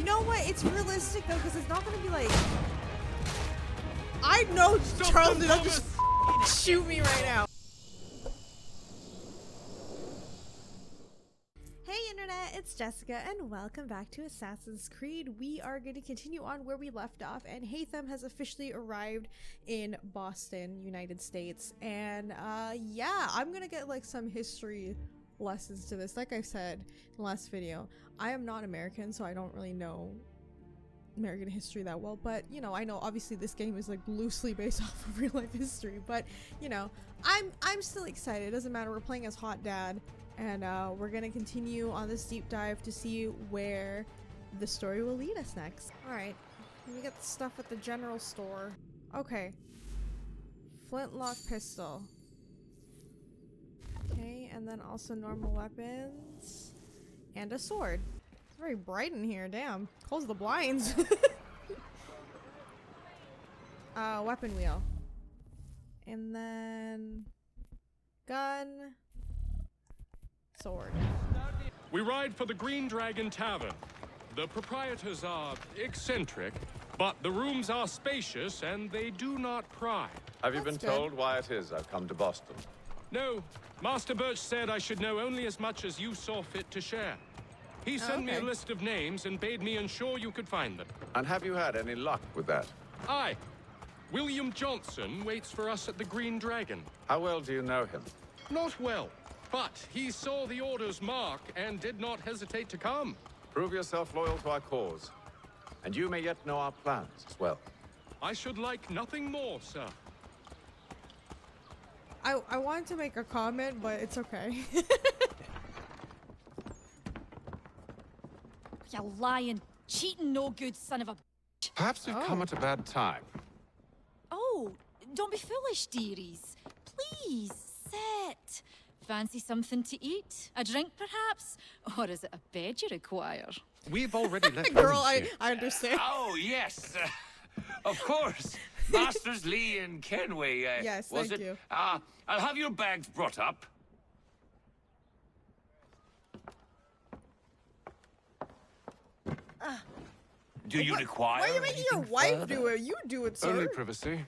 You know what? It's realistic though, because it's not gonna be like. I know Charles did not just shoot me right now. Hey Internet, it's Jessica and welcome back to Assassin's Creed. We are going to continue on where we left off, and Haytham has officially arrived in Boston, United States. And yeah, I'm gonna get like some history lessons to this. Like I said in the last video, I am not American, so I don't really know American history that well, but you know, I know obviously this game is like loosely based off of real life history, but you know, I'm still excited. It doesn't matter, we're playing as Hot Dad, and we're gonna continue on this deep dive to see where the story will lead us next. All right, let me get the stuff at the general store. Okay, flintlock pistol. Okay, and then also normal weapons and a sword. It's very bright in here, damn. Close the blinds. Weapon wheel. And then gun, sword. We ride for the Green Dragon Tavern. The proprietors are eccentric, but the rooms are spacious and they do not pry. Have you been told why it is I've come to Boston? No, Master Birch said I should know only as much as you saw fit to share. He sent me a list of names and bade me ensure you could find them. And have you had any luck with that? Aye. William Johnson waits for us at the Green Dragon. How well do you know him? Not well, but he saw the order's mark and did not hesitate to come. Prove yourself loyal to our cause, and you may yet know our plans as well. I should like nothing more, sir. I wanted to make a comment, but it's okay. You lying, cheating, no good son of a bitch. Perhaps we've come at a bad time. Oh, don't be foolish, dearies. Please, sit. Fancy something to eat? A drink, perhaps? Or is it a bed you require? We've already left. Girl, I understand. Oh, yes. Of course. Masters Lee and Kenway. Yes, was thank it? you. I'll have your bags brought up. Do you require? Why are you making your wife do it? You do it, sir. Only privacy.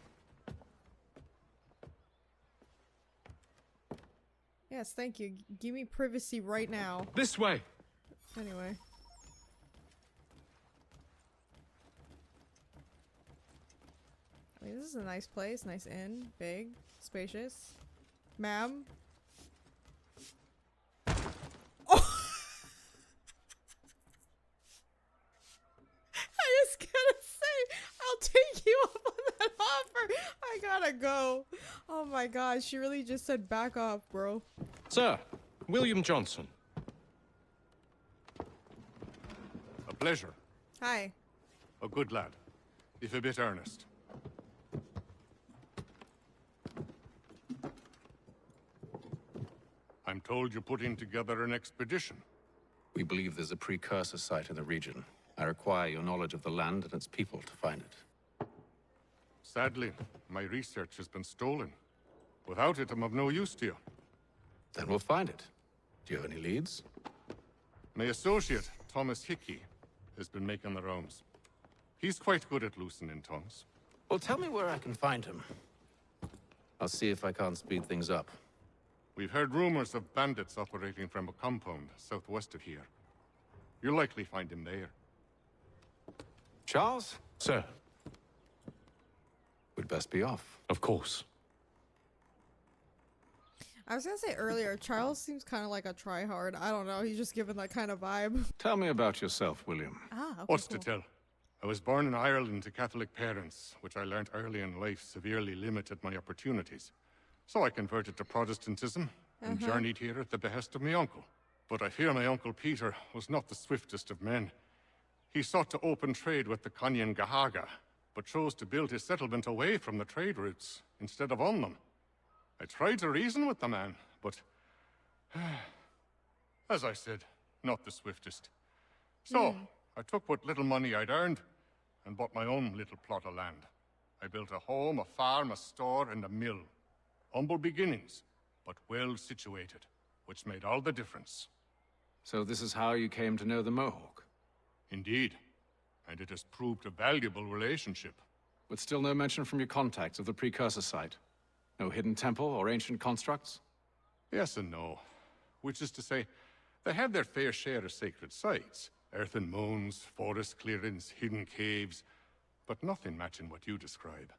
Yes, thank you. Give me privacy right now. This way. Anyway. I mean, this is a nice place. Nice inn. Big. Spacious. Ma'am. Oh! I just gotta say, I'll take you up on that offer. I gotta go. Oh my god, she really just said back off, bro. Sir, William Johnson. A pleasure. Hi. A good lad, if a bit earnest. I'm told you're putting together an expedition. We believe there's a precursor site in the region. I require your knowledge of the land and its people to find it. Sadly, my research has been stolen. Without it, I'm of no use to you. Then we'll find it. Do you have any leads? My associate, Thomas Hickey, has been making the rounds. He's quite good at loosening tongues. Well, tell me where I can find him. I'll see if I can't speed things up. We've heard rumors of bandits operating from a compound southwest of here. You'll likely find him there. Charles? Sir. We'd best be off. Of course. I was gonna say earlier, Charles seems kind of like a tryhard. I don't know, he's just given that kind of vibe. Tell me about yourself, William. Ah, okay, What's cool. to tell? I was born in Ireland to Catholic parents, which I learned early in life severely limited my opportunities. So I converted to Protestantism and journeyed here at the behest of my uncle. But I fear my uncle Peter was not the swiftest of men. He sought to open trade with the AGAAG, but chose to build his settlement away from the trade routes instead of on them. I tried to reason with the man, but as I said, not the swiftest. So I took what little money I'd earned and bought my own little plot of land. I built a home, a farm, a store, and a mill. Humble beginnings, but well situated, which made all the difference. So this is how you came to know the Mohawk? Indeed. and it has proved a valuable relationship. But still no mention from your contacts of the precursor site. No hidden temple or ancient constructs? Yes and no. Which is to say, they have their fair share of sacred sites. Earthen mounds, forest clearings, hidden caves. But nothing matching what you describe.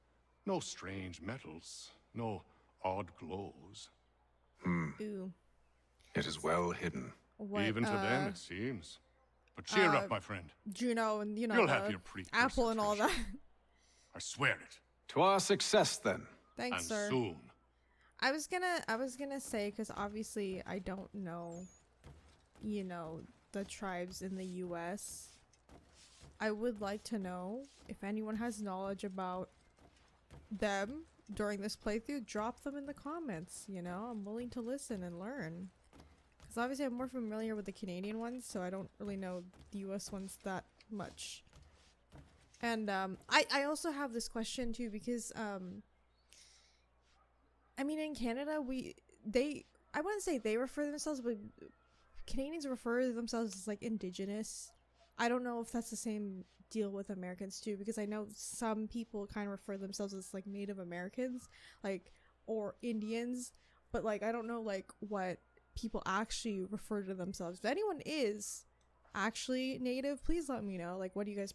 No strange metals, no odd glows. Ooh. It is well hidden. What, Even to them, it seems. But cheer up, my friend. Juno and, you know, You'll the have your precursor apple and all that. treasure. I swear it. To our success, then. Thanks, And sir. soon. I was gonna say, because obviously I don't know, you know, the tribes in the US. I would like to know if anyone has knowledge about them during this playthrough. Drop them in the comments, you know? I'm willing to listen and learn. Because obviously I'm more familiar with the Canadian ones, so I don't really know the US ones that much. And I also have this question too, because I mean, in Canada, I wouldn't say they refer to themselves, but Canadians refer to themselves as like indigenous. I don't know if that's the same deal with Americans too, because I know some people kind of refer to themselves as like Native Americans, like, or Indians, but like I don't know like what people actually refer to themselves. If anyone is actually Native, please let me know. Like, what do you guys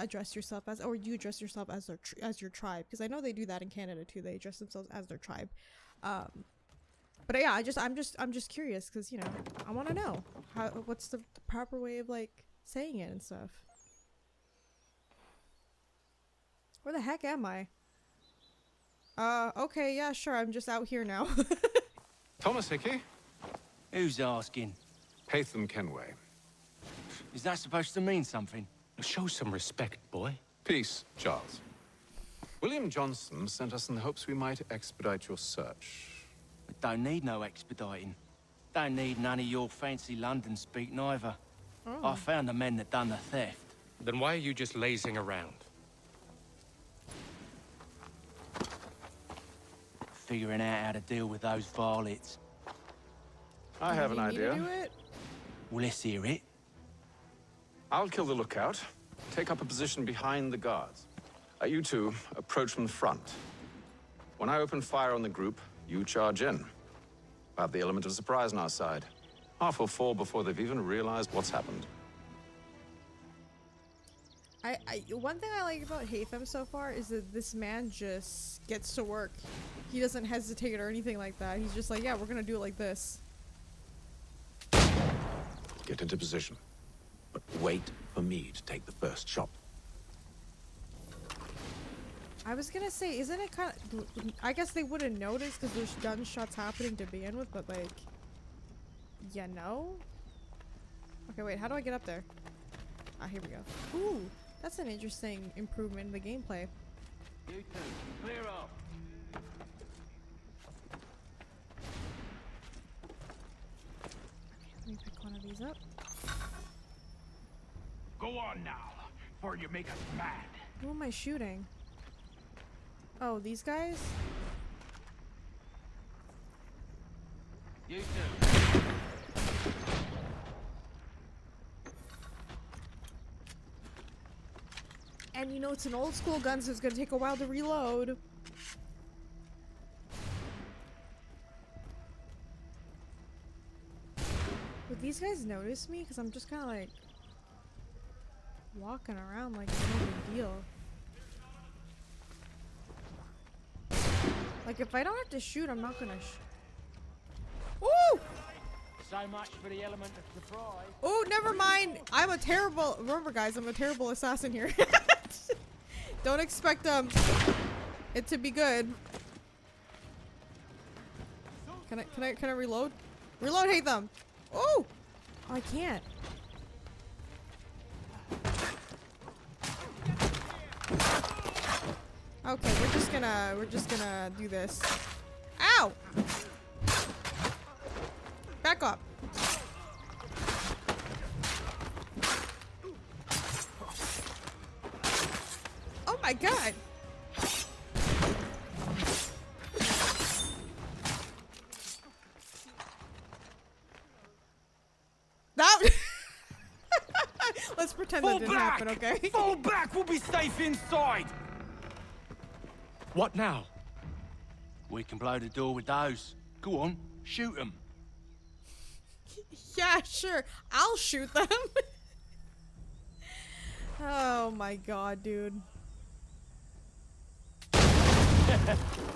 address yourself as, or do you address yourself as as your tribe? Because I know they do that in Canada too. They address themselves as their tribe. But yeah, I'm just curious, because you know, I want to know what's the proper way of like saying it and stuff. Where the heck am I? Okay, yeah, sure. I'm just out here now. Thomas Hickey? Who's asking? Haytham Kenway. Is that supposed to mean something? Show some respect, boy. Peace, Charles. William Johnson sent us in the hopes we might expedite your search. We don't need no expediting. Don't need none of your fancy London speak neither. I found the men that done the theft. Then why are you just lazing around? Figuring out how to deal with those varlets. I have an You need to idea. do it? Well, let's hear it. I'll kill the lookout. Take up a position behind the guards. You two approach from the front. When I open fire on the group, you charge in. I have the element of surprise on our side. Half will fall before they've even realized what's happened. One thing I like about Haytham so far is that this man just gets to work. He doesn't hesitate or anything like that. He's just like, yeah, we're gonna do it like this. Get into position. But wait for me to take the first shot. I was gonna say, isn't it kind of... I guess they wouldn't notice because there's gunshots happening to begin with, but like... You know? Okay, wait, how do I get up there? Ah, here we go. Ooh, that's an interesting improvement in the gameplay. You two, clear up. Let me pick one of these up. Go on now, or you make us mad. Who am I shooting? Oh, these guys? You two. And you know, it's an old school gun, so it's gonna take a while to reload. Would these guys notice me? Because I'm just kind of like walking around like it's no big deal. Like, if I don't have to shoot, I'm not gonna Ooh! So much for the element of surprise. Oh, never mind. I'm a terrible... Remember, guys, I'm a terrible assassin here. Don't expect it to be good. Can I reload? Reload, Haytham! Oh! Oh, I can't. Okay, we're just gonna do this. Ow! Back up. Oh my god! That pretend that didn't happen, okay? Fall back! We'll be safe inside! What now? We can blow the door with those. Go on, shoot them. Yeah, sure. I'll shoot them. Oh my god, dude.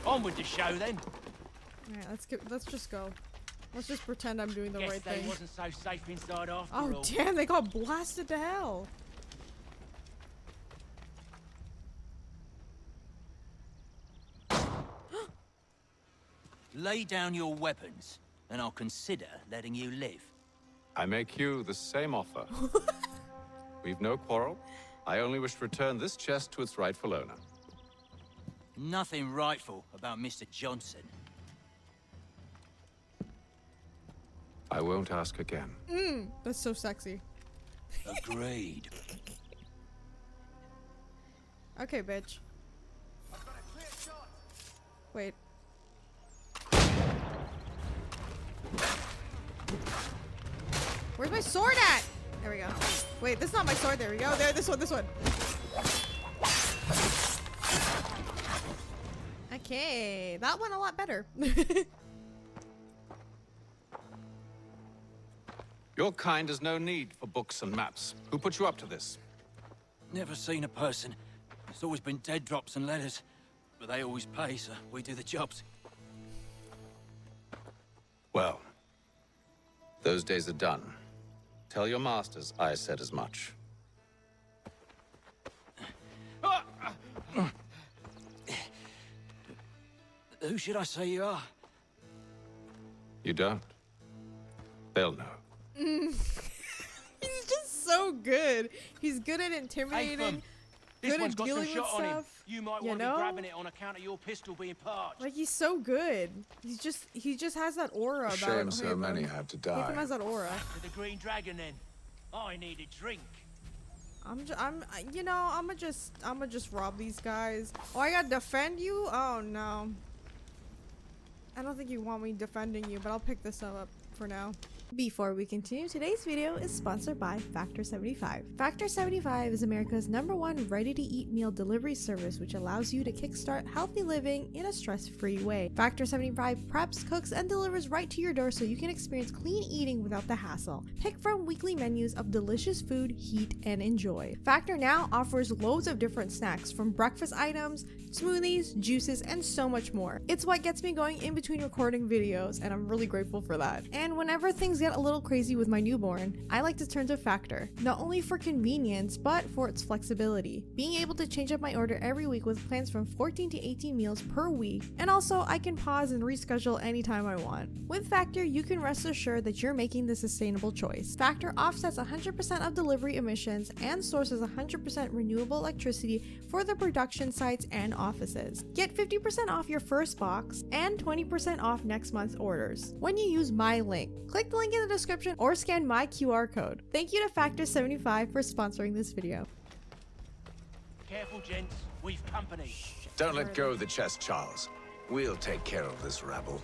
On with the show then. Alright, let's just go. Let's just pretend I'm doing the Guess right they thing. wasn't so safe inside after Oh all. damn, they got blasted to hell. Lay down your weapons, and I'll consider letting you live. I make you the same offer. We've no quarrel. I only wish to return this chest to its rightful owner. Nothing rightful about Mr. Johnson. I won't ask again. That's so sexy. Agreed. Okay, bitch. Wait. Where's my sword at? There we go. Wait, this is not my sword. There we go. There, this one, this one. Okay, that went a lot better. Your kind has no need for books and maps. Who put you up to this? Never seen a person. It's always been dead drops and letters. But they always pay, so we do the jobs. Well, those days are done. Tell your masters I said as much. Who should I say you are? You don't. They'll know. He's just so good. He's good at intimidating. Haytham, this Good one's at got some dealing with shot on him. stuff. You might You want to know? be grabbing it on account of your pistol being parched. Like, he's so good. He just has that aura about Shame so Haytham. many had to Haytham die. has that aura. To the Green Dragon, then. I need a drink. You know, I'ma just rob these guys. Oh, I gotta defend you? Oh no. I don't think you want me defending you, but I'll pick this up for now. Before we continue, today's video is sponsored by Factor 75. Factor 75 is America's #1 ready-to-eat meal delivery service, which allows you to kickstart healthy living in a stress-free way. Factor 75 preps, cooks, and delivers right to your door so you can experience clean eating without the hassle. Pick from weekly menus of delicious food, heat, and enjoy. Factor now offers loads of different snacks, from breakfast items, smoothies, juices, and so much more. It's what gets me going in between recording videos, and I'm really grateful for that. And whenever things get a little crazy with my newborn, I like to turn to Factor, not only for convenience, but for its flexibility. Being able to change up my order every week with plans from 14 to 18 meals per week, and also I can pause and reschedule anytime I want. With Factor, you can rest assured that you're making the sustainable choice. Factor offsets 100% of delivery emissions and sources 100% renewable electricity for the production sites and offices. Get 50% off your first box and 20% off next month's orders when you use my link. Click the link in the description or scan my QR code. Thank you to Factor 75 for sponsoring this video. Careful, gents. We've company. Don't let go of the chest, Charles. We'll take care of this rabble.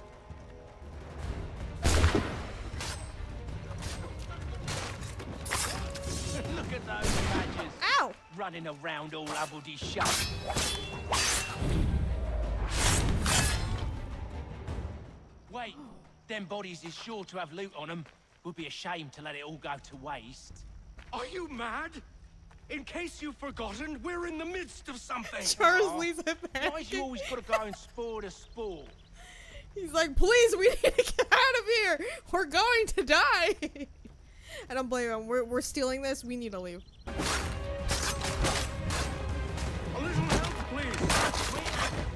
Look at those badgers. Ow! Running around all hubbledy shut. Wait, them bodies is sure to have loot on them. Would be a shame to let it all go to waste. Are you mad? In case you've forgotten, we're in the midst of something. Charles leaves it back. Why's you always gotta go and spore to spore? He's like, please, we need to get out of here. We're going to die. I don't blame him. We're stealing this. We need to leave. A little help, please.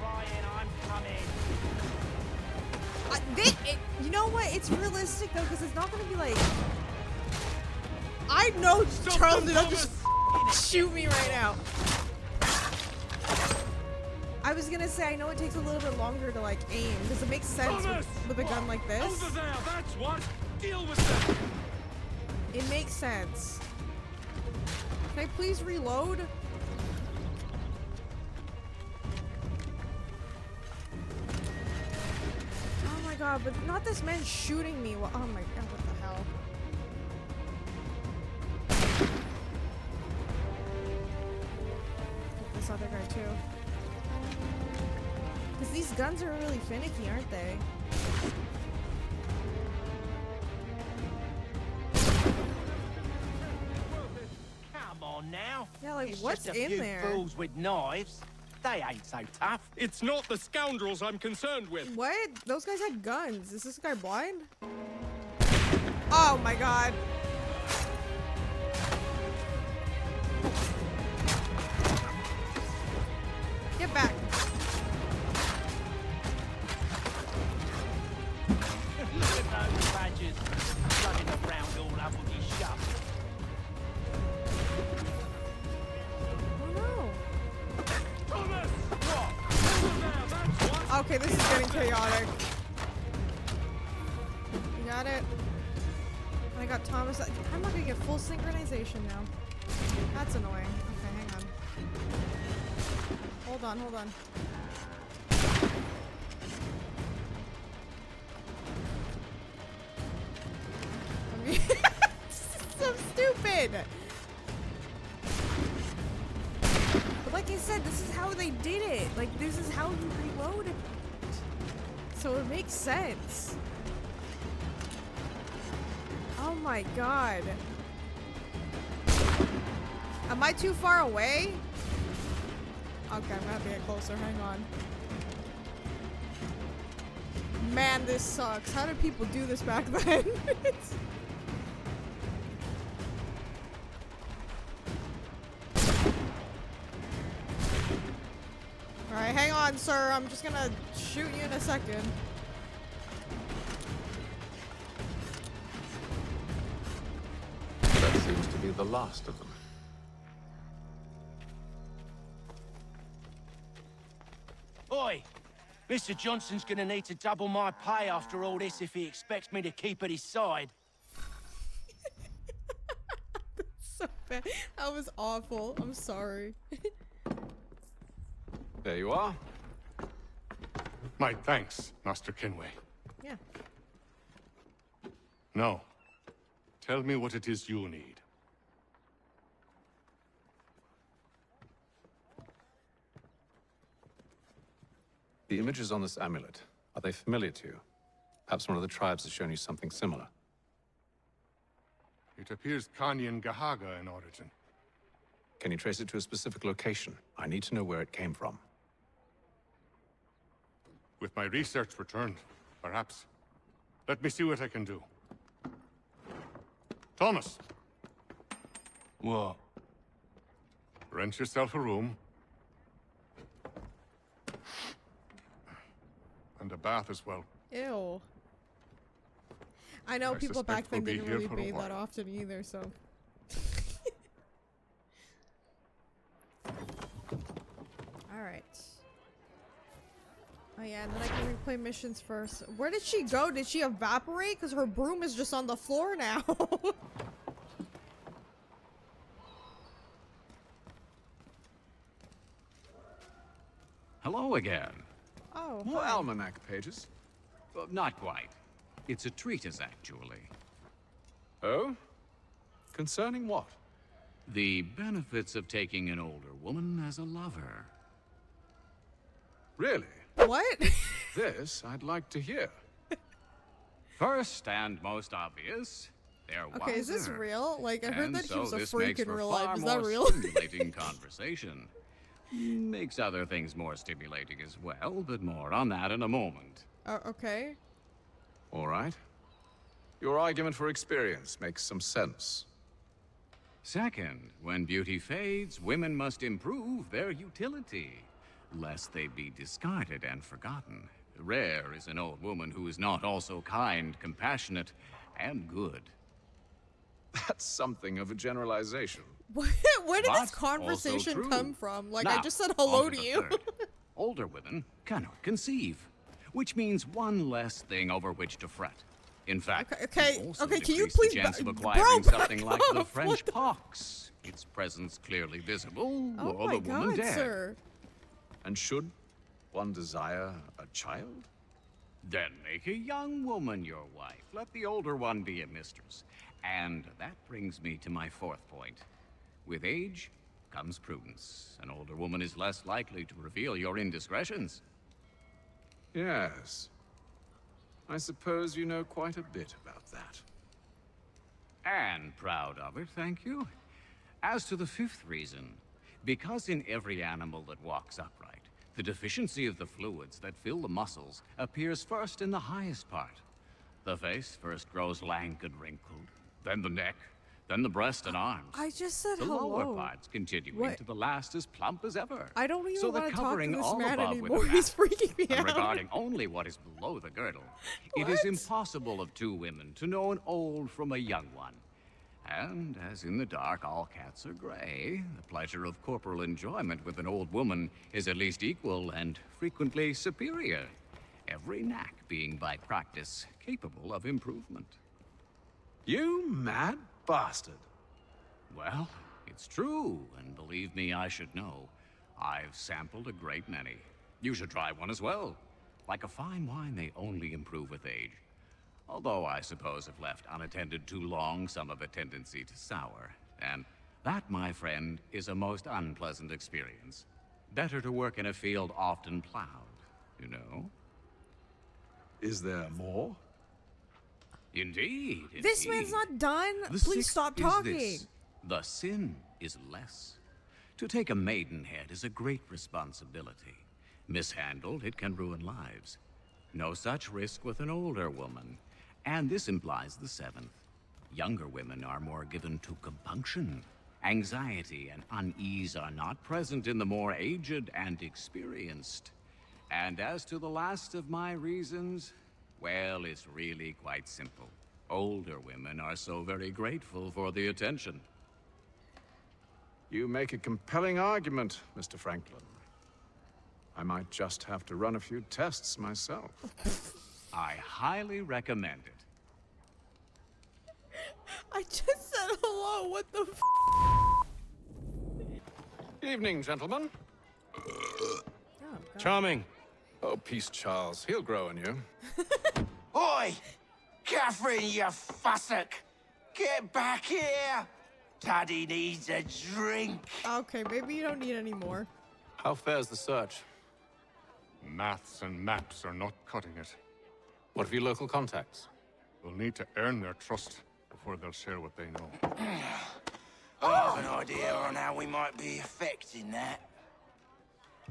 Ryan, I'm coming. You know what? It's realistic though, because it's not gonna be like. I know Charles did not just shoot me right now. I was gonna say I know it takes a little bit longer to like aim. Does it make sense with a gun like this? Over there, that's what. Deal with them. It makes sense. Can I please reload? Oh my god, but not this man shooting me. Oh my god, what the hell? this other guy too. Because these guns are really finicky, aren't they? Come on now. Yeah, like It's what's just a in few there? fools with knives. They ain't so tough. It's not the scoundrels I'm concerned with. What? Those guys had guns. Is this guy blind? Oh my god. Get back. Look at those badgers running around all up with his shop. Oh no. Thomas! What? Over there, that's what. Okay, this is getting chaotic. You got it? I got Thomas. I'm not gonna get full synchronization now. That's annoying. Okay, hang on. Hold on, hold on. I mean, this is so stupid! But like I said, this is how they did it. Like, this is how you reload it. So it makes sense. Oh my god. Am I too far away? Okay, I'm gonna have to get closer. Hang on. Man, this sucks. How did people do this back then? Alright, hang on, sir. I'm just gonna shoot you in a second. That seems to be the last of them. Oi! Mr. Johnson's gonna need to double my pay after all this if he expects me to keep at his side. So bad. That was awful. I'm sorry. There you are. My thanks, Master Kenway. Yeah. Now, tell me what it is you need. The images on this amulet, are they familiar to you? Perhaps one of the tribes has shown you something similar. It appears Kanyan Gahaga in origin. Can you trace it to a specific location? I need to know where it came from. With my research returned, perhaps. Let me see what I can do. Thomas! What? Rent yourself a room. And a bath as well. Ew. I know I people back suspect then we'll be didn't here really for a bathe that while. often either, so. Alright. Oh yeah, and then I can replay missions first. Where did she go? Did she evaporate? Because her broom is just on the floor now. Hello again. Oh, More hi. almanac pages. Not quite. It's a treatise, actually. Oh? Concerning what? The benefits of taking an older woman as a lover. Really? What? This I'd like to hear. First and most obvious, they're wiser. Okay, is this real? Like, I heard And that he so was a this freak makes in for real far life. Is that more real? Stimulating conversation. Makes other things more stimulating as well, but more on that in a moment. Okay. All right. Your argument for experience makes some sense. Second, when beauty fades, women must improve their utility, lest they be discarded and forgotten. Rare is an old woman who is not also kind, compassionate, and good. That's something of a generalization. Where did But this conversation also come true. from? Like, Now, I just said hello on to the you. third. Older women cannot conceive, which means one less thing over which to fret. In fact, Okay, it also okay, can you decrease the please chance of bro, acquiring back something like the off. French What the- pox. Its presence clearly visible, Oh or my the woman god, dead. sir. And should one desire a child? Then make a young woman your wife. Let the older one be a mistress. And that brings me to my fourth point. With age comes prudence. An older woman is less likely to reveal your indiscretions. Yes. I suppose you know quite a bit about that. And proud of it, thank you. As to the fifth reason, because in every animal that walks upright, the deficiency of the fluids that fill the muscles appears first in the highest part. The face first grows lank and wrinkled, then the neck, then the breast and arms. I just said the hello. lower parts continuing to the last as plump as ever. I don't even so want to talk to covering this all man above with anymore. a He's wrap, freaking me and out. regarding only what is below the girdle, it is impossible of two women to know an old from a young one. And as in the dark all cats are gray, the pleasure of corporal enjoyment with an old woman is at least equal and frequently superior. Every knack being by practice capable of improvement. You mad bastard. Well, it's true, and believe me, I should know. I've sampled a great many. You should try one as well. Like a fine wine, they only improve with age. Although I suppose if left unattended too long, some have a tendency to sour. And that, my friend, is a most unpleasant experience. Better to work in a field often plowed, you know? Is there more? Indeed, This indeed. man's not done. The Please sixth stop is talking. this. The sin is less. To take a maidenhead is a great responsibility. Mishandled, it can ruin lives. No such risk with an older woman. And this implies the seventh. Younger women are more given to compunction. Anxiety and unease are not present in the more aged and experienced. And as to the last of my reasons, well, it's really quite simple. Older women are so very grateful for the attention. You make a compelling argument, Mr. Franklin. I might just have to run a few tests myself. I highly recommend it. I just said hello. What the f? Evening, gentlemen. Oh, God. Charming. Oh, peace, Charles. He'll grow on you. Oi! Catherine, you fussock! Get back here! Taddy needs a drink. Okay, maybe you don't need any more. How fares the search? Maths and maps are not cutting it. What of your local contacts? We'll need to earn their trust before they'll share what they know. I have an idea on how we might be affecting that.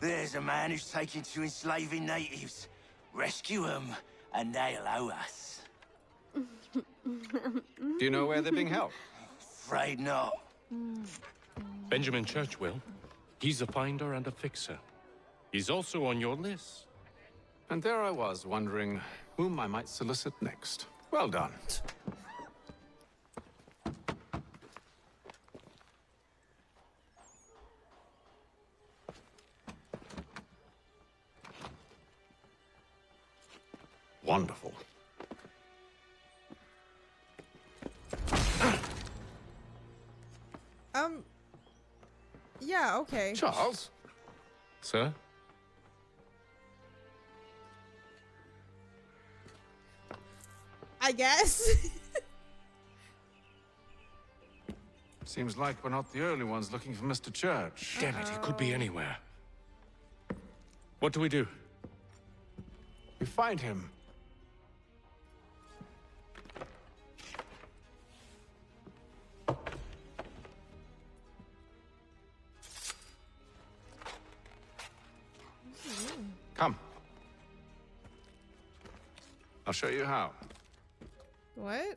There's a man who's taken to enslaving natives. Rescue them, and they'll owe us. Do you know where they're being held? Afraid not. Benjamin Churchwill. He's a finder and a fixer. He's also on your list. And there I was, wondering whom I might solicit next. Well done. Wonderful. Yeah, okay. Charles? Sir? I guess. Seems like we're not the only ones looking for Mr. Church. Damn it, he could be anywhere. What do we do? We find him. Come. I'll show you how. What?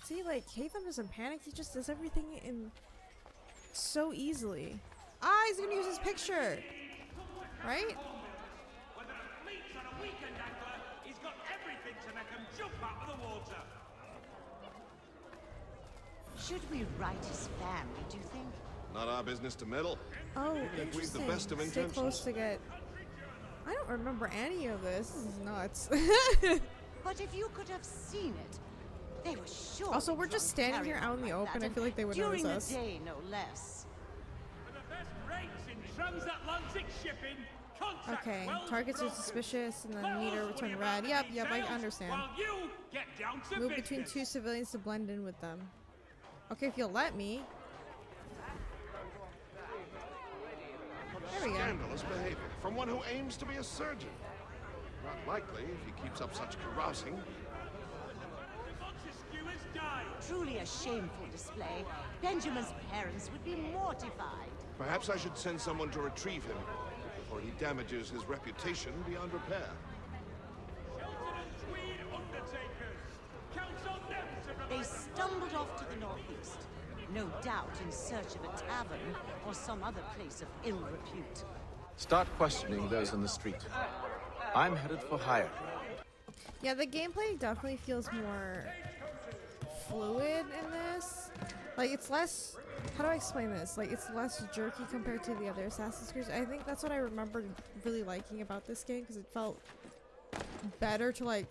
See, like, Haytham doesn't panic. He just does everything in so easily. Ah, he's gonna use his picture. Right? Whether a fleet's on a weekend angler, he's got everything to make him jump out of the water. Should we write his family, do you think? Not our business to meddle. Oh, If we've the interesting. best of Stay close intentions. to get... I don't remember any of this. This is nuts. But if you could have seen it, they were sure. Also, we're just standing here out in the open. I feel like they would notice during us. the day, no less. For the best rates in transatlantic shipping, contact Okay, Wells targets are Brokers. suspicious and then Tell meter us return when red. you're Yep, I sales understand. While you get down to Move business. between two civilians to blend in with them. Okay, if you'll let me. There we go. Scandalous behavior from one who aims to be a surgeon. Not likely if he keeps up such carousing. Truly a shameful display. Benjamin's parents would be mortified. Perhaps I should send someone to retrieve him before he damages his reputation beyond repair. They stumbled off to the northeast, no doubt in search of a tavern or some other place of ill repute. Start questioning those in the street. I'm headed for higher ground. Yeah, the gameplay definitely feels more fluid in this. Like, it's less... How do I explain this? Like, it's less jerky compared to the other Assassin's Creed. I think that's what I remember really liking about this game, because it felt better to, like,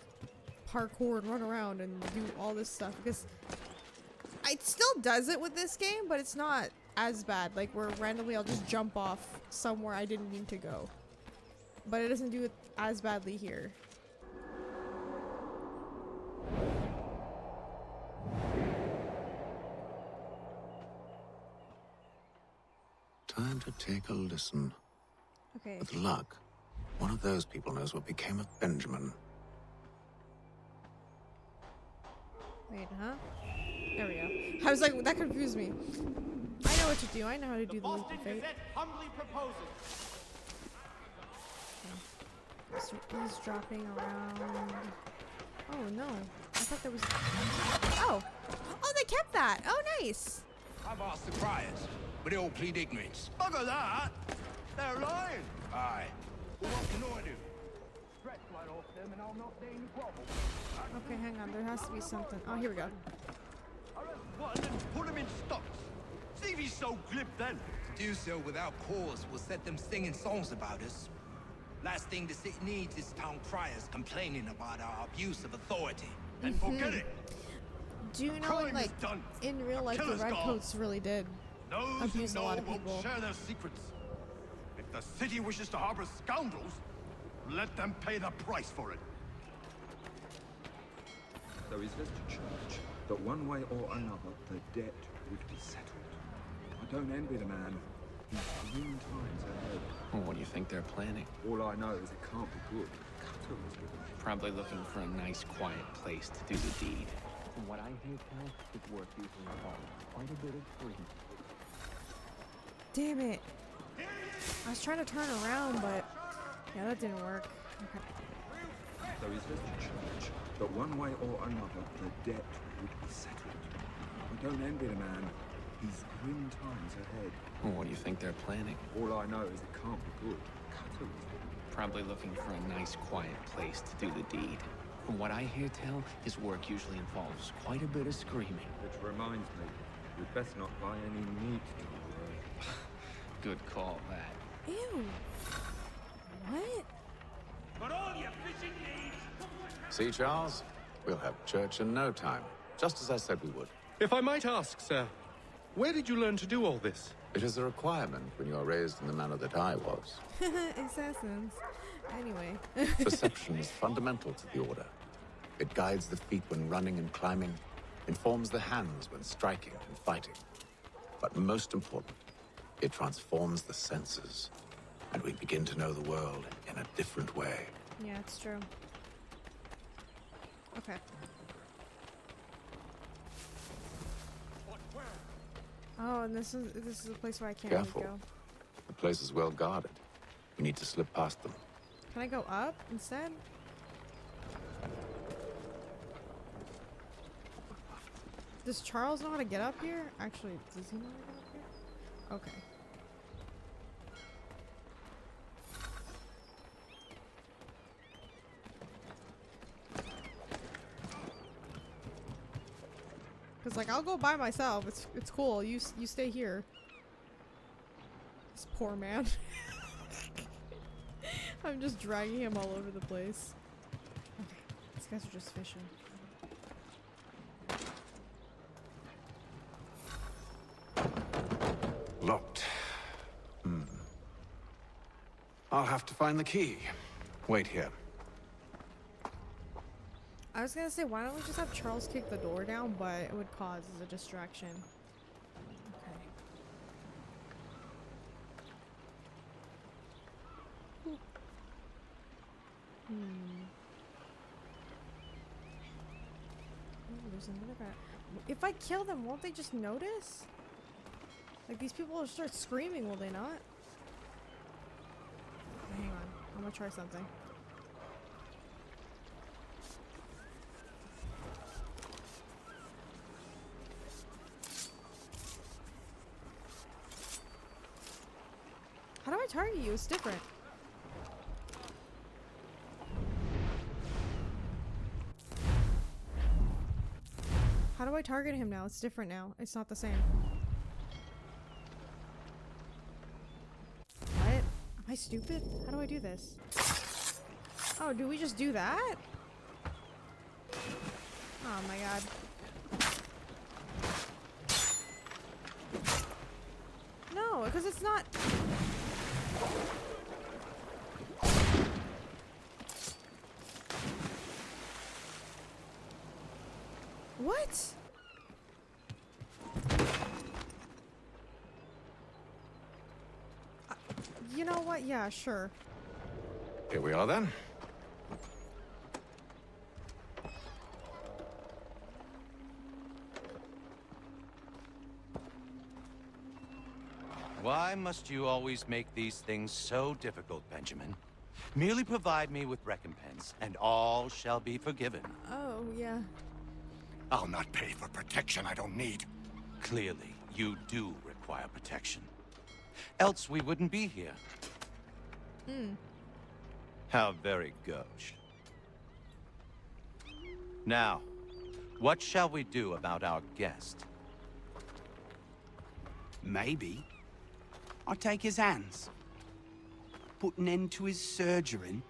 parkour and run around and do all this stuff. Because it still does it with this game, but it's not as bad. Like, where randomly I'll just jump off somewhere I didn't mean to go. But it doesn't do it as badly here. Time to take a listen. Okay. With luck, one of those people knows what became of Benjamin. Wait, huh? There we go. I was like, that confused me. I know what to do. I know how to do the leap of fate. Humbly proposes. He's dropping around. Oh no. I thought there was. Oh! Oh, they kept that! Oh, nice! I've asked the criers, but they all plead ignorance. Bugger that! They're lying! Aye. Well, what can I do? Stretch right off them and I'll not dare you grovel. Okay, hang on. There has to be something. Oh, here we go. Arrest one and put him in stocks. See if he's so glib then. To do so without cause will set them singing songs about us. Last thing the city needs is town criers complaining about our abuse of authority. And forget it. Do you know, like, in real life, the Redcoats really did abuse a lot of people. Won't share their secrets. If the city wishes to harbor scoundrels, let them pay the price for it. There is this to church that one way or another the debt would be settled. I don't envy the man. He's grim times ahead. Well, what do you think they're planning? All I know is it can't be good. Cutter was given. Probably looking for a nice, quiet place to do the deed. From what I hear tell, his work usually involves quite a bit of freedom. Damn it. I was trying to turn around, but yeah, that didn't work. Okay. There is this to church that one way or another the debt would be settled. I don't envy the man. He's grim times ahead. Well, what do you think they're planning? All I know is it can't be good. Cutter was given. Probably looking for a nice, quiet place to do the deed. From what I hear tell, his work usually involves quite a bit of screaming. Which reminds me, we'd best not buy any meat tomorrow. Good call, that. Ew. What? For all your fishing needs. See, Charles? We'll have church in no time. Just as I said we would. If I might ask, sir, where did you learn to do all this? It is a requirement when you are raised in the manner that I was. Assassins. Anyway. Perception is fundamental to the order. It guides the feet when running and climbing, informs the hands when striking and fighting. But most important, it transforms the senses, and we begin to know the world in a different way. Yeah, it's true. Okay. Oh, and this is a place where I can't Careful. really go. The place is well guarded. We need to slip past them. Can I go up instead? Does Charles know how to get up here? Actually, does he know how to get up here? Okay. Cause like I'll go by myself. It's cool. You stay here. This poor man. I'm just dragging him all over the place. Okay, these guys are just fishing. Locked. I'll have to find the key. Wait here. I was gonna say, why don't we just have Charles kick the door down, but it would cause a distraction. Okay. Oh, there's another guy. If I kill them, won't they just notice? Like, these people will start screaming, will they not? Hang on, I'm gonna try something. How do I target you? It's different. How do I target him now? It's different now. It's not the same. What? Am I stupid? How do I do this? Oh, do we just do that? Oh my god. No, because it's not... What? You know what? Yeah, sure. Here we are then. Why must you always make these things so difficult, Benjamin? Merely provide me with recompense, and all shall be forgiven. Oh, yeah. I'll not pay for protection I don't need. Clearly, you do require protection. Else we wouldn't be here. How very gauche. Now, what shall we do about our guest? Maybe I'll take his hands. Put an end to his surgering.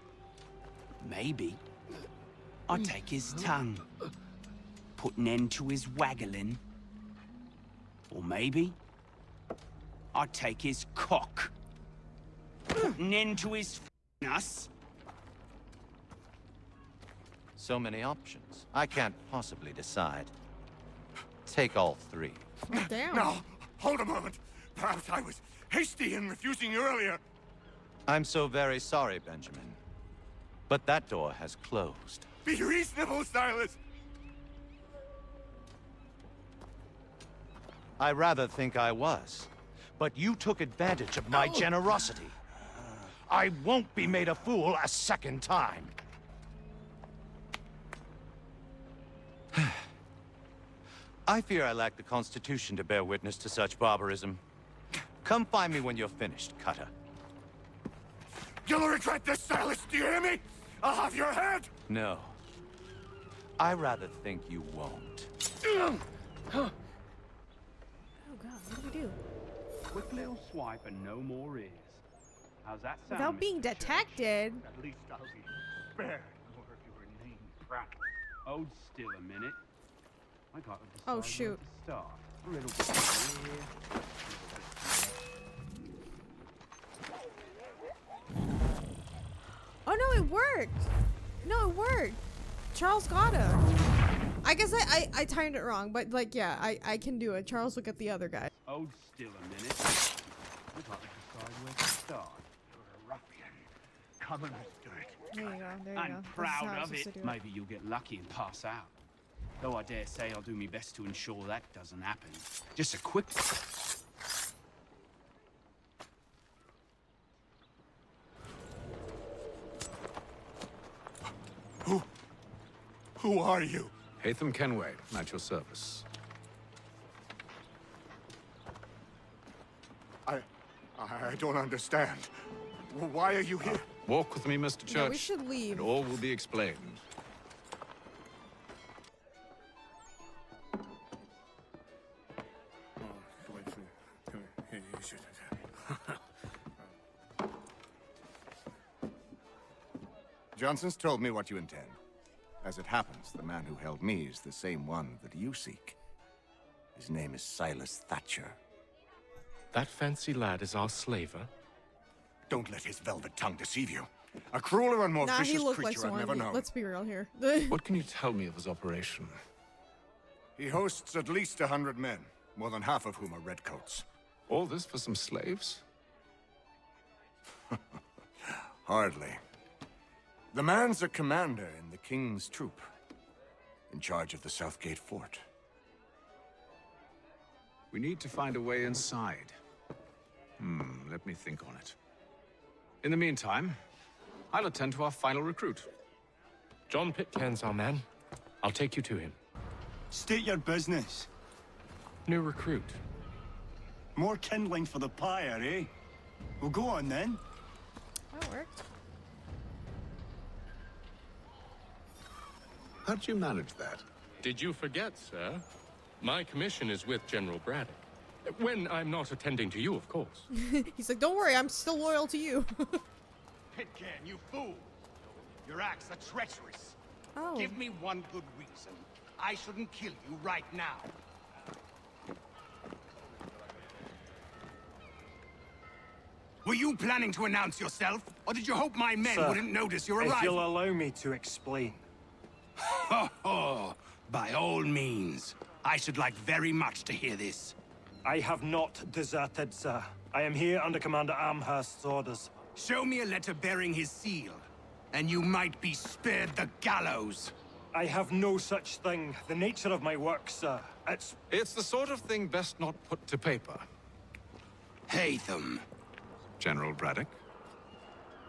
Maybe I'll take his tongue. Put an end to his waggling. Or maybe I'll take his cock. Put an end to his f***ness. So many options. I can't possibly decide. Take all three. Damn. No, hold a moment. Perhaps I was hasty in refusing you earlier. I'm so very sorry, Benjamin. But that door has closed. Be reasonable, Silas. I rather think I was. But you took advantage of my generosity. I won't be made a fool a second time. I fear I lack the constitution to bear witness to such barbarism. Come find me when you're finished, Cutter. You'll regret this, Silas. Do you hear me? I'll have your head. No. I rather think you won't. Oh god, what do we do? Quick little swipe and no more is. How's that sound? Without being detected. At least I'll be spared. Or if you were named Pratt. Hold still a minute. I got to decide Oh shoot. where to start. A little bit here. Oh no, it worked! No, it worked! Charles got him. I guess I timed it wrong, but like, yeah, I can do it. Charles will get the other guy. Hold still a minute. I got to decide where to start. You're a ruffian. Come and do it. There you go, there you I'm go. This is proud how I'm of supposed to it. do Maybe you'll get lucky and pass out. Though I dare say I'll do my best to ensure that doesn't happen. Just a quick... Who are you? Haytham Kenway, at your service. I don't understand. Why are you here? Walk with me, Mr. Church. Yeah, we should leave. And all will be explained. Johnson's told me what you intend. As it happens, the man who held me is the same one that you seek. His name is Silas Thatcher. That fancy lad is our slaver? Don't let his velvet tongue deceive you. A crueler and more Nah, he vicious looked like creature I've never Swan. known. Let's be real here. What can you tell me of his operation? He hosts at least 100 men, more than half of whom are redcoats. All this for some slaves? Hardly. The man's a commander in the King's troop, in charge of the Southgate fort. We need to find a way inside. Let me think on it. In the meantime, I'll attend to our final recruit. John Pitcairn's our man. I'll take you to him. State your business. New recruit. More kindling for the pyre, eh? Well, go on then. That worked. How'd you manage that? Did you forget, sir? My commission is with General Braddock. When I'm not attending to you, of course. He's like, don't worry, I'm still loyal to you. Pitcairn, you fool! Your acts are treacherous. Oh. Give me one good reason I shouldn't kill you right now. Were you planning to announce yourself, or did you hope my men Sir, wouldn't notice your if arrival? you'll allow me to explain. Ho ho! By all means. I should like very much to hear this. I have not deserted, sir. I am here under Commander Amherst's orders. Show me a letter bearing his seal, and you might be spared the gallows. I have no such thing. The nature of my work, sir, It's the sort of thing best not put to paper. Haytham. General Braddock?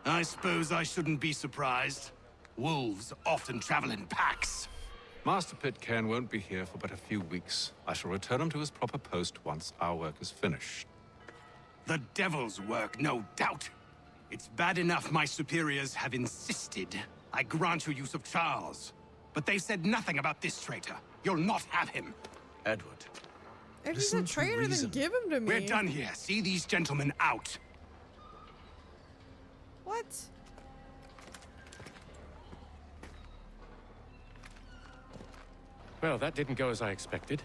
I suppose I shouldn't be surprised. Wolves often travel in packs. Master Pitcairn won't be here for but a few weeks. I shall return him to his proper post once our work is finished. The devil's work, no doubt. It's bad enough my superiors have insisted I grant you use of Charles. But they said nothing about this traitor. You'll not have him. Edward. If he's a traitor, then give him to me. We're done here. See these gentlemen out. What? Well, that didn't go as I expected.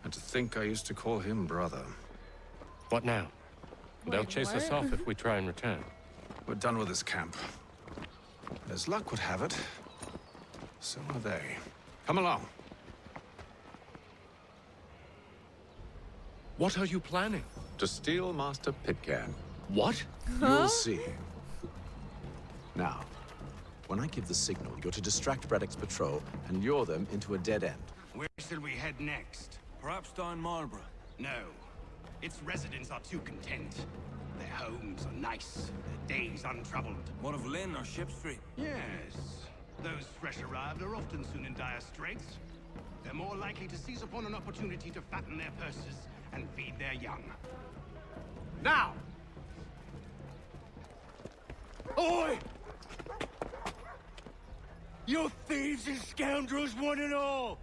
And to think I used to call him brother. What now? They'll Wait, chase us what? off if we try and return. We're done with this camp. As luck would have it, so are they. Come along. What are you planning? To steal Master Pitcairn. What? You'll see. Now, when I give the signal, you're to distract Braddock's patrol and lure them into a dead end. Where shall we head next? Perhaps down Marlborough. No. Its residents are too content. Their homes are nice, their days untroubled. What of Lynn or Ship Street? Yes. Those fresh arrived are often soon in dire straits. They're more likely to seize upon an opportunity to fatten their purses and feed their young. Now! Oi! You thieves and scoundrels, one and all!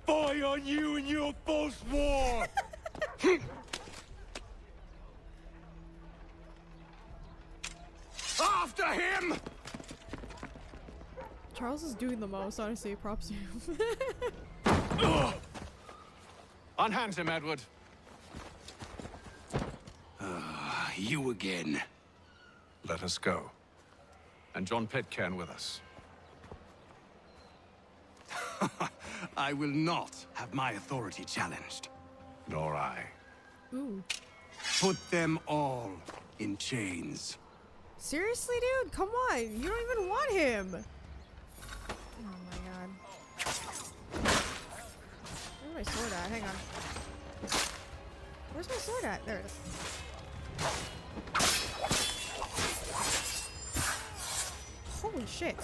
Fire on you and your false war! After him! Charles is doing the most, honestly. Props to him. Unhand him, Edward. You again. Let us go. And John Pitcairn with us. I will not have my authority challenged. Nor I. Ooh. Put them all in chains. Seriously, dude? Come on. You don't even want him. Oh my god. Where's my sword at? Hang on. Where's my sword at? There it is. Holy shit.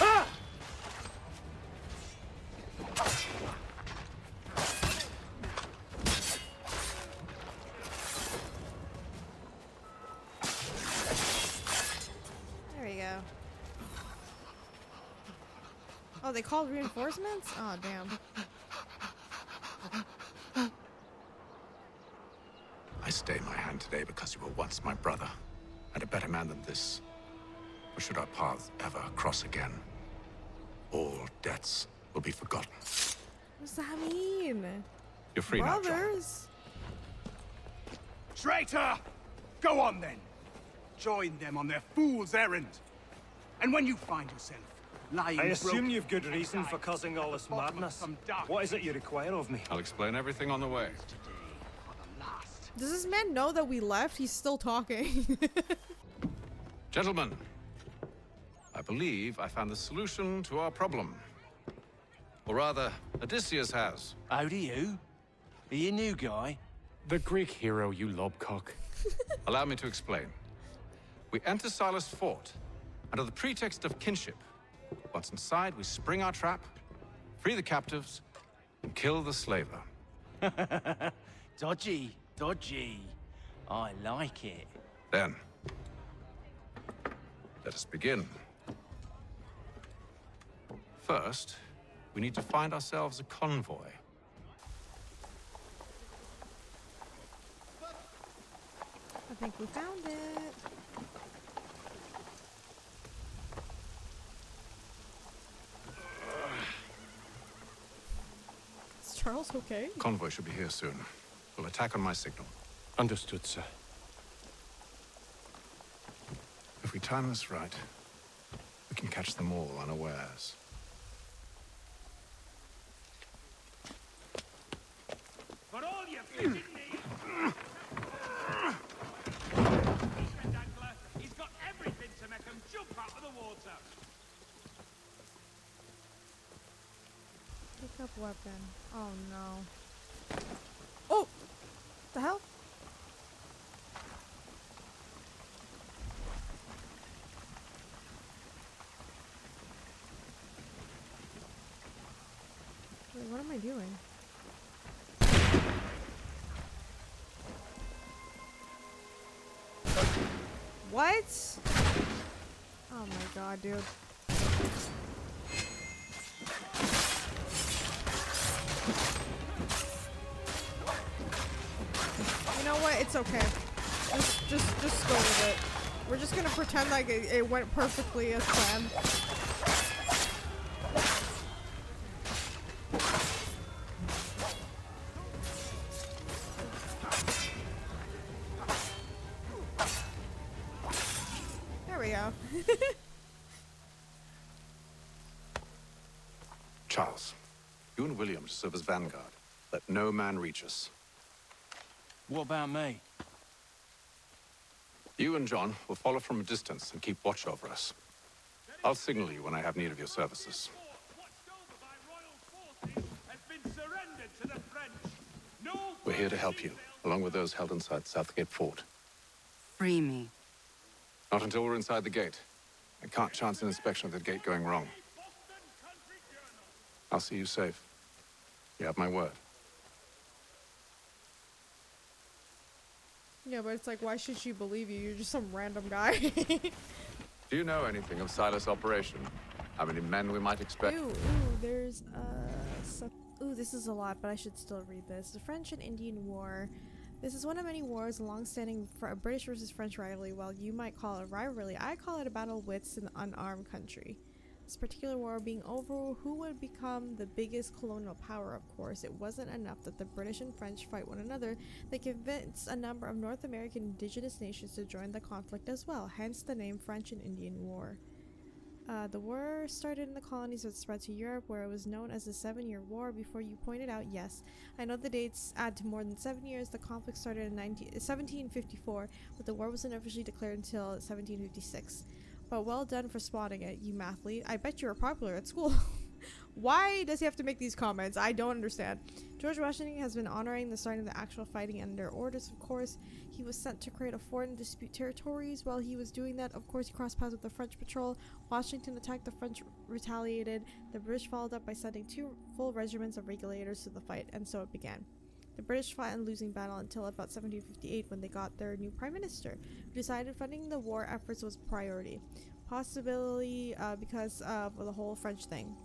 Ah! There we go. Oh, they called reinforcements? Oh, damn. I stay my hand today because you were once my brother, and a better man than this. Or should our paths ever cross again, all debts will be forgotten. What's that mean? You're free now, John. Brothers? Traitor! Go on then. Join them on their fool's errand. And when you find yourself lying I assume broken you've good reason for causing all this madness. What is it you require of me? I'll explain everything on the way. Does this man know that we left? He's still talking. Gentlemen, I believe I found the solution to our problem. Or rather, Odysseus has. How do you? Are you a new guy? The Greek hero, you lobcock. Allow me to explain. We enter Silas' fort, under the pretext of kinship. Once inside, we spring our trap, free the captives, and kill the slaver. Dodgy, dodgy. I like it. Then, let us begin. First, we need to find ourselves a convoy. I think we found it. Is Charles okay? Convoy should be here soon. We'll attack on my signal. Understood, sir. If we time this right, we can catch them all unawares. For all your fishing needs. He's got everything to make him jump out of the water. Pick up weapon. Oh no. Oh! The hell? Wait, what am I doing? What? Oh my god, dude. You know what? It's okay. Just go with it. We're just gonna pretend like it went perfectly as planned. There we go. Charles, you and William serve as vanguard. Let no man reach us. What about me? You and John will follow from a distance and keep watch over us. I'll signal you when I have need of your services. We're here to help you, along with those held inside Southgate Fort. Free me. Not until we're inside the gate. I can't chance an inspection of the gate going wrong. I'll see you safe. You have my word. Yeah, but it's like, why should she believe you? You're just some random guy. Do you know anything of Silas' operation? How many men we might expect? Ooh, there's ooh, this is a lot, but I should still read this. The French and Indian War. This is one of many wars, a long-standing British versus French rivalry. While you might call it a rivalry, I call it a battle of wits in an unarmed country. This particular war being over, who would become the biggest colonial power? Of course, it wasn't enough that the British and French fight one another. They convinced a number of North American indigenous nations to join the conflict as well, hence the name French and Indian War. The war started in the colonies but spread to Europe, where it was known as the 7-Year War. Before you pointed out, yes, I know the dates add to more than 7 years. The conflict started in 1754, but the war wasn't officially declared until 1756. But well done for spotting it, you mathlete. I bet you were popular at school. Why does he have to make these comments? I don't understand. George Washington has been honoring the starting of the actual fighting under orders, of course. He was sent to create a fort and dispute territories. While he was doing that, of course, he crossed paths with the French patrol. Washington attacked, the French retaliated. The British followed up by sending 2 full regiments of regulators to the fight, and so it began. The British fought in losing battle until about 1758 when they got their new prime minister, who decided funding the war efforts was priority, possibly because of the whole French thing.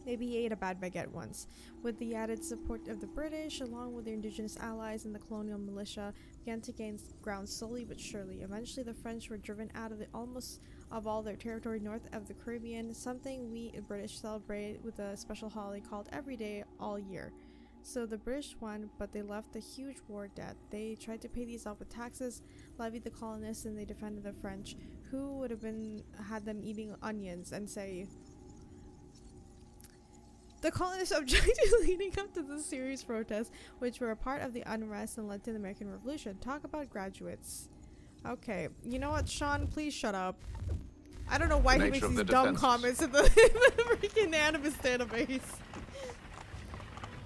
Maybe he ate a bad baguette once. With the added support of the British, along with their indigenous allies and the colonial militia, began to gain ground slowly but surely. Eventually, the French were driven out of almost all their territory north of the Caribbean, something we British celebrate with a special holiday called Every Day all year. So the British won, but they left a huge war debt. They tried to pay these off with taxes, levied the colonists, and they defended the French, who would have had them eating onions, and say... The colonists objected leading up to the serious protests, which were a part of the unrest and led to the American Revolution. Talk about graduates. Okay, you know what, Sean? Please shut up. I don't know why he makes these dumb comments in the freaking Animus database.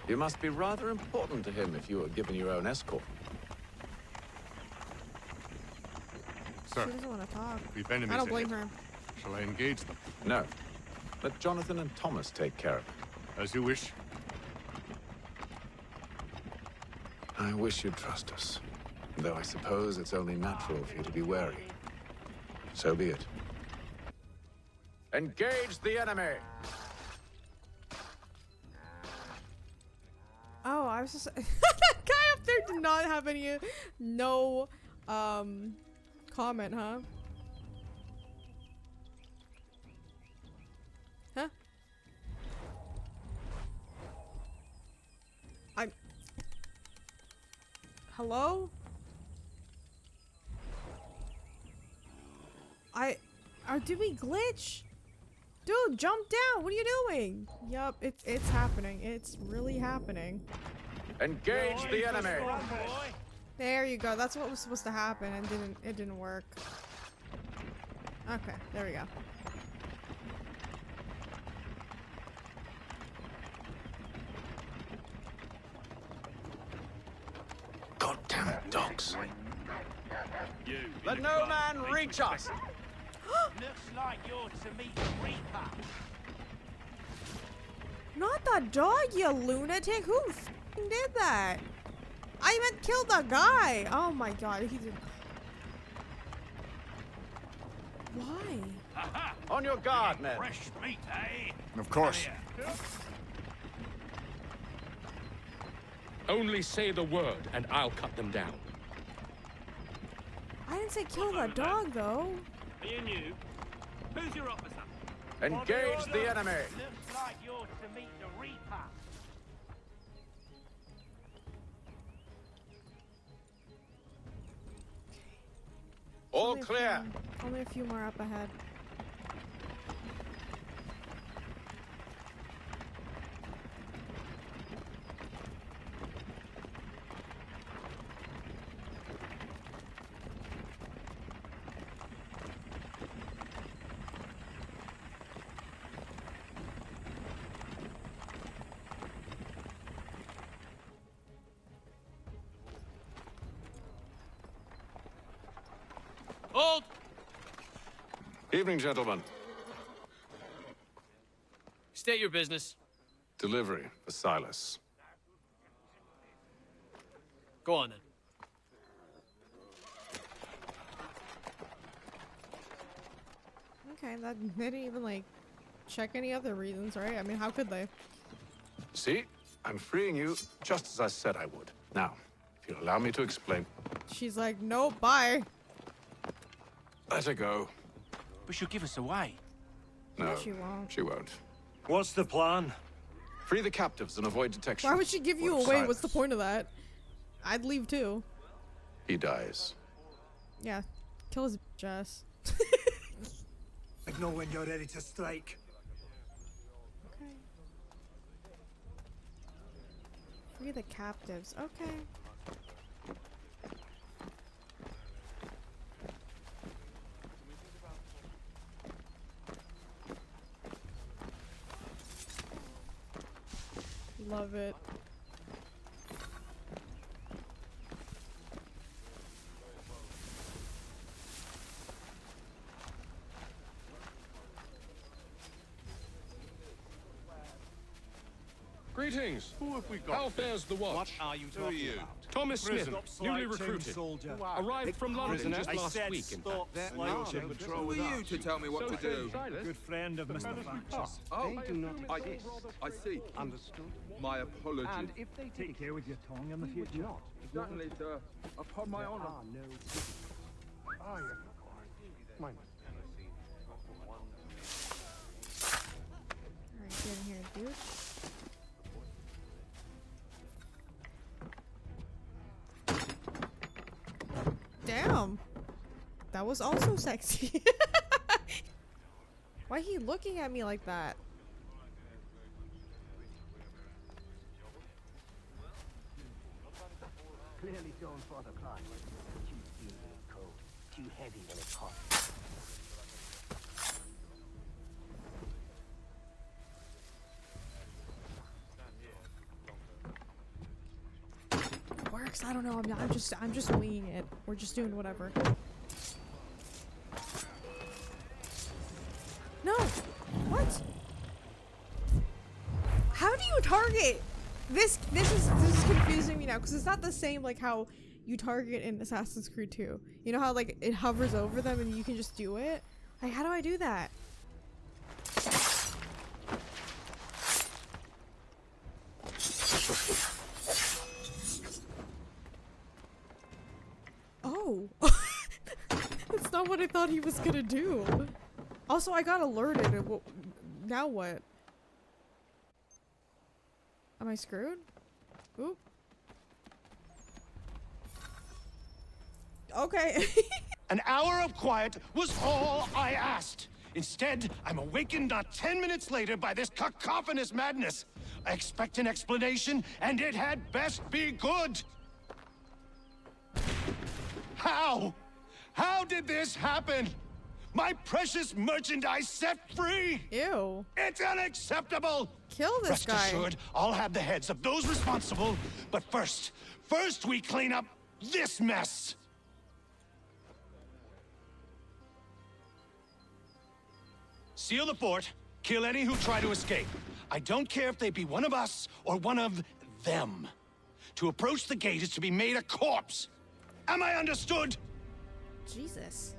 You must be rather important to him if you were given your own escort. Sir, she doesn't want to talk. We've enemies I don't blame ahead. her. Shall I engage them? No. Let Jonathan and Thomas take care of it. As you wish. I wish you'd trust us. Though I suppose it's only natural for you to be wary. So be it. Engage the enemy! Oh, I was just... that guy up there did not have any... No, comment, huh? Huh? Hello? Did we glitch? Dude, jump down! What are you doing? Yup, it's happening. It's really happening. Engage the enemy! There you go. That's what was supposed to happen, and it didn't work. Okay, there we go. Goddamn dogs. Let no man reach us! Looks like you're to meet the Reaper. Not the dog, you lunatic! Who f***ing did that? I meant kill the guy! Oh my god, he did. Why? On your guard, men! Fresh meat, eh? Of course. Only say the word, and I'll cut them down. I didn't say kill the dog, though. Are you new? Who's your officer? Engage the enemy! Looks like you're to meet the Reaper. All clear! Only a few more up ahead. Hold! Evening, gentlemen. State your business. Delivery for Silas. Go on then. Okay, they didn't even like check any other reasons, right? I mean, how could they? See? I'm freeing you just as I said I would. Now, if you'll allow me to explain. She's like, nope, bye. Let her go. But she'll give us away. No, she won't. She won't. What's the plan? Free the captives and avoid detection. Why would she give you What of away? Silas? What's the point of that? I'd leave too. He dies. Yeah, kill his bitch ass. I know when you're ready to strike. Okay. Free the captives. Okay. Love it. Greetings. Who have we got? How fares the watch? What are you talking about? Thomas Smith, Stop newly slouching, recruited. soldier. Arrived from London just I last said week, in stop fact. slouching. Who are you to tell me what to do? Good friend of Mr. Thatcher's. Oh, They do not I see. Understood? My apologies. And if they take care with your tongue in the future? Certainly, sir. Upon my honor. Ah, yes. Mine. Alright, get in here, dude. Damn! That was also sexy. Why he looking at me like that? Clearly shown for the climb. Too steamy and cold. Too heavy when it's hot. Works. I don't know. I'm just winging it. We're just doing whatever. No. What? How do you target? This is confusing me now because it's not the same like how you target in Assassin's Creed 2. You know how like it hovers over them and you can just do it? Like how do I do that? Oh. That's not what I thought he was gonna do. Also, I got alerted. Now what? Am I screwed? Oop. Okay. An hour of quiet was all I asked. Instead, I'm awakened not 10 minutes later by this cacophonous madness. I expect an explanation, and it had best be good. How? How did this happen? My precious merchandise set free! Ew. It's unacceptable! Kill this Rest guy. assured, I'll have the heads of those responsible. But first we clean up this mess. Seal the fort, kill any who try to escape. I don't care if they be one of us or one of them. To approach the gate is to be made a corpse. Am I understood? Jesus.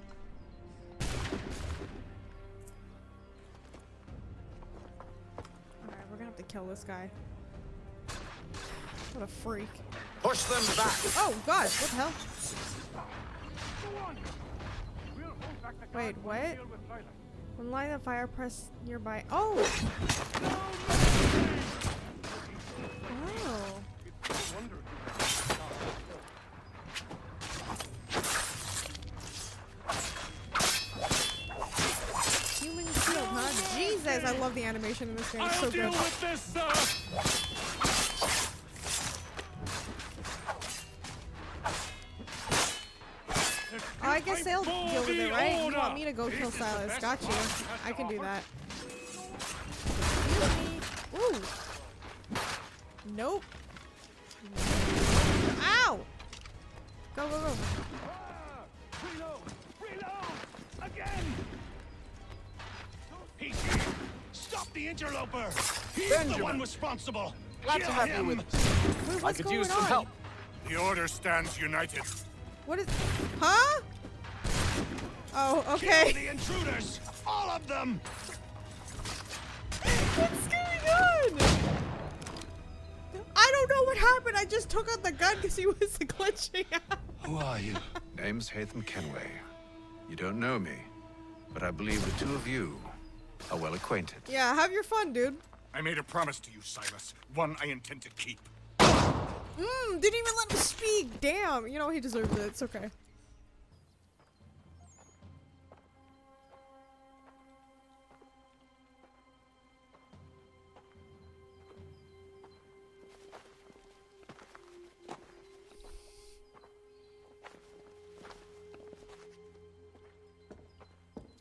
Alright, we're gonna have to kill this guy. What a freak. Push them back! Oh god, what the hell? Wait, what? When light the fire, press nearby. Oh! Oh. Human shield, huh? Jesus, I love the animation in this game. It's so good. I'll deal with this, sir! Oh, I guess they'll deal with it, right? You want me to go kill Silas. Got you. I can do that. Excuse me. Ooh. Nope. Ow! Go, go, go. Reload! Reload! Again! He's here! Stop the interloper! He's Benjamin. the one responsible! Glad to have you with us. Wait, I what's could going use some on? help. The Order stands united. What is... Huh? Oh, okay. Kill the intruders! All of them! What's going on? I don't know what happened. I just took out the gun because he was glitching out. Who are you? Name's Haytham Kenway. You don't know me, but I believe the two of you are well acquainted. Yeah, have your fun, dude. I made a promise to you, Silas. One I intend to keep. Didn't even let him speak. Damn. You know, he deserves it. It's okay.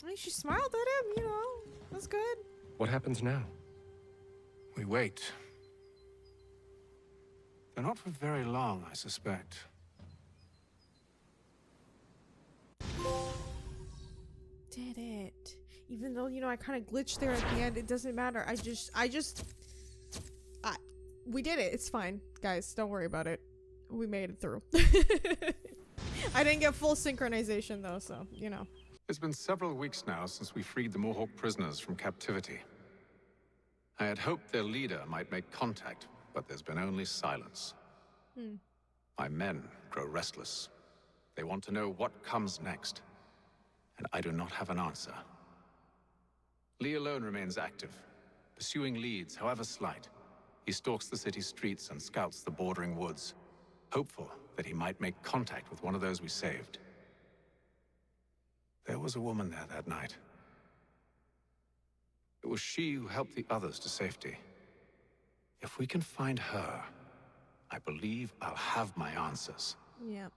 I mean, she smiled at him, you know. That's good. What happens now? We wait. But not for very long, I suspect. Did it. Even though, you know, I kind of glitched there at the end, it doesn't matter. We did it. It's fine. Guys, don't worry about it. we made it through. I didn't get full synchronization though, so, you know. It's been several weeks now since we freed the Mohawk prisoners from captivity. I had hoped their leader might make contact, but there's been only silence. My men grow restless. They want to know what comes next, and I do not have an answer. Lee alone remains active, pursuing leads, however slight. He stalks the city streets and scouts the bordering woods, hopeful that he might make contact with one of those we saved. There was a woman there that night. It was she who helped the others to safety. If we can find her, I believe I'll have my answers. Yeah.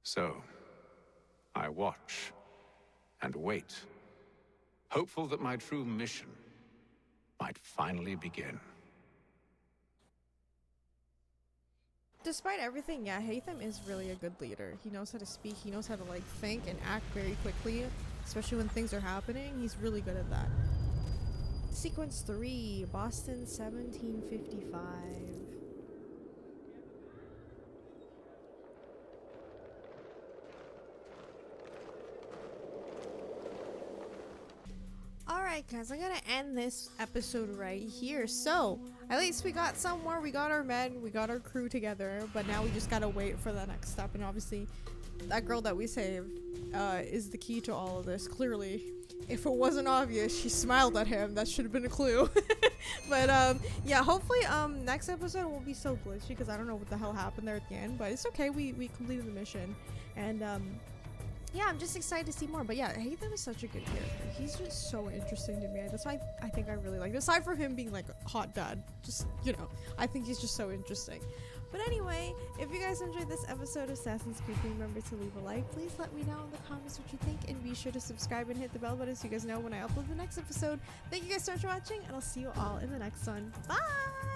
So, I watch and wait, hopeful that my true mission might finally begin. Despite everything, yeah, Haytham is really a good leader. He knows how to speak, he knows how to like think and act very quickly, especially when things are happening. He's really good at that. Sequence 3, Boston 1755. Alright guys, I'm gonna end this episode right here. So, at least we got somewhere, we got our men, we got our crew together, but now we just gotta wait for the next step. And obviously, that girl that we saved is the key to all of this, clearly. If it wasn't obvious, she smiled at him. That should have been a clue. But yeah, hopefully next episode won't be so glitchy because I don't know what the hell happened there at the end, but it's okay, we completed the mission. And yeah, I'm just excited to see more. But yeah, Haytham is such a good character. He's just so interesting to me. That's why I think I really like him. Aside from him being like a hot dad, just, you know, I think he's just so interesting. But anyway, if you guys enjoyed this episode of Assassin's Creed, remember to leave a like. Please let me know in the comments what you think, and be sure to subscribe and hit the bell button so you guys know when I upload the next episode. Thank you guys so much for watching, and I'll see you all in the next one. Bye!